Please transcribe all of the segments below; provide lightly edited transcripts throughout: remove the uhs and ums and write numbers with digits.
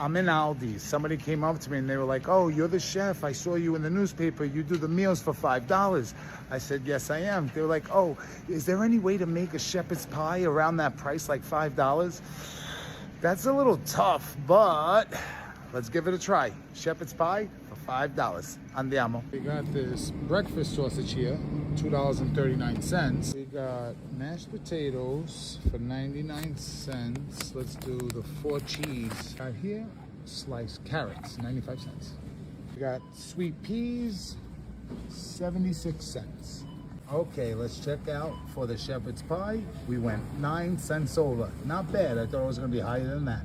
I'm in Aldi. Somebody came up to me and they were like, oh, you're the chef. I saw you in the newspaper. You do the meals for $5. I said, yes, I am. They were like, oh, is there any way to make a shepherd's pie around that price, like $5? That's a little tough, but let's give it a try. Shepherd's pie for $5. Andiamo. We got this breakfast sausage here, $2.39. We got mashed potatoes for 99 cents. Let's do the 4 cheese. Got here, sliced carrots, 95 cents. We got sweet peas, 76 cents. Okay, let's check out for the shepherd's pie. We went 9 cents over. Not bad. I thought it was going to be higher than that.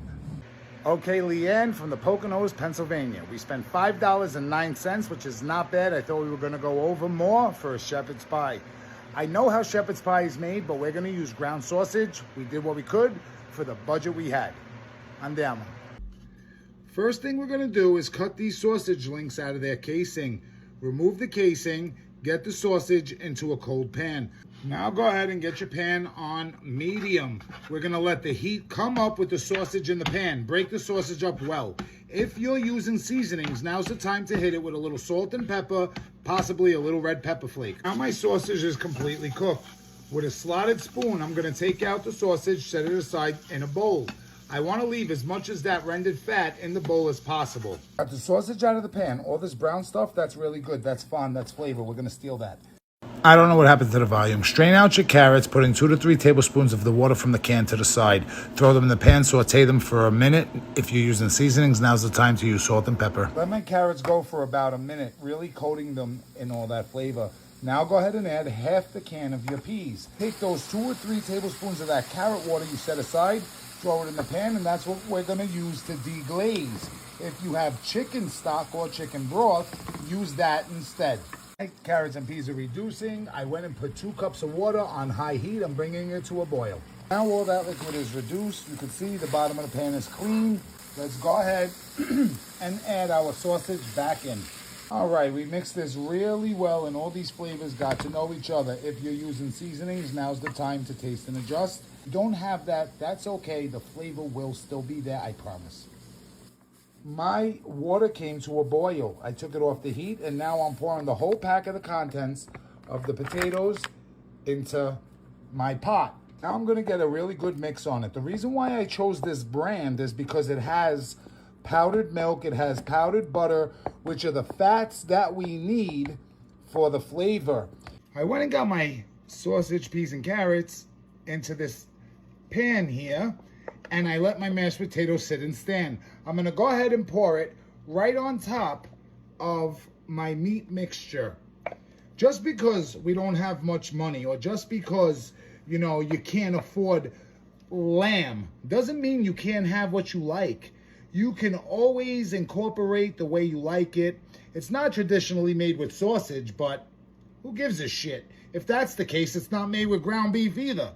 Okay, Leanne from the Poconos, Pennsylvania. We spent $5.09, which is not bad. I thought we were going to go over more for a shepherd's pie. I know how shepherd's pie is made, but we're going to use ground sausage. We did what we could for the budget we had. Andiamo. First thing we're going to do is cut these sausage links out of their casing. Remove the casing. Get the sausage into a cold pan. Now go ahead and get your pan on medium. We're gonna let the heat come up with the sausage in the pan. Break the sausage up well. If you're using seasonings, now's the time to hit it with a little salt and pepper, possibly a little red pepper flake. Now my sausage is completely cooked. With a slotted spoon, I'm gonna take out the sausage, set it aside in a bowl. I want to leave as much as that rendered fat in the bowl as possible. Got the sausage out of the pan. All this brown stuff, that's really good. That's fun. That's flavor. We're going to steal that. I don't know what happened to the volume. Strain out your carrots, put in 2 to 3 tablespoons of the water from the can to the side. Throw them in the pan, saute them for a minute. If you're using seasonings, now's the time to use salt and pepper. Let my carrots go for about a minute, really coating them in all that flavor. Now go ahead and add half the can of your peas. Take those 2 or 3 tablespoons of that carrot water you set aside, throw it in the pan, and that's what we're going to use to deglaze. If you have chicken stock or chicken broth, use that instead. Carrots and peas are reducing. I went and put 2 cups of water on high heat. I'm bringing it to a boil. Now all that liquid is reduced. You can see the bottom of the pan is clean. Let's go ahead and add our sausage back in. All right, we mixed this really well and all these flavors got to know each other. If you're using seasonings, now's the time to taste and adjust. If you don't have that, that's okay. The flavor will still be there, I promise. My water came to a boil. I took it off the heat and now I'm pouring the whole pack of the contents of the potatoes into my pot. Now I'm gonna get a really good mix on it. The reason why I chose this brand is because it has powdered milk, it has powdered butter, which are the fats that we need for the flavor. I went and got my sausage, peas, and carrots into this pan here, and I let my mashed potatoes sit and stand. I'm gonna go ahead and pour it right on top of my meat mixture. Just because we don't have much money, or just because, you know, you can't afford lamb, doesn't mean you can't have what you like. You can always incorporate the way you like it. It's not traditionally made with sausage, but who gives a shit? If that's the case, it's not made with ground beef either.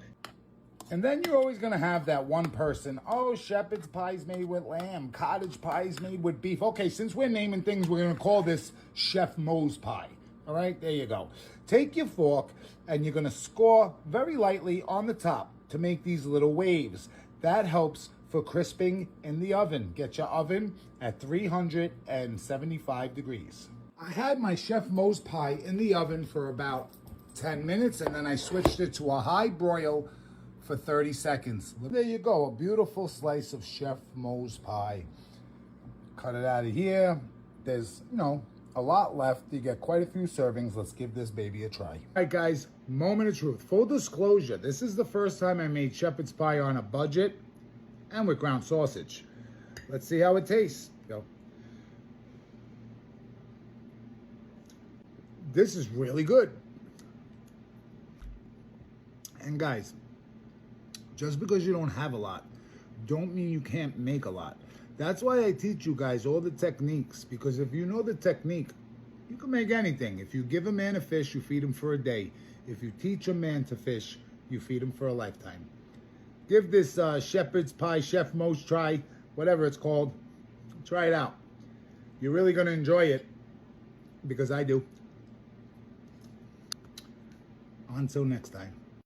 And then you're always gonna have that one person, oh, shepherd's pie's made with lamb, cottage pie's made with beef. Okay, since we're naming things, we're gonna call this Chef Mo's pie. All right, there you go. Take your fork and you're gonna score very lightly on the top to make these little waves. That helps for crisping in the oven. Get your oven at 375 degrees. I had my Chef Mo's pie in the oven for about 10 minutes and then I switched it to a high broil for 30 seconds. There you go, a beautiful slice of Chef Mo's pie. Cut it out of here. There's, you know, a lot left. You get quite a few servings. Let's give this baby a try. All right, guys, moment of truth. Full disclosure, this is the first time I made shepherd's pie on a budget and with ground sausage. Let's see how it tastes. Go. This is really good. And guys, just because you don't have a lot, don't mean you can't make a lot. That's why I teach you guys all the techniques, because if you know the technique, you can make anything. If you give a man a fish, you feed him for a day. If you teach a man to fish, you feed him for a lifetime. Give this shepherd's pie, Chef Mo's try, whatever it's called. Try it out. You're really going to enjoy it, because I do. Until next time.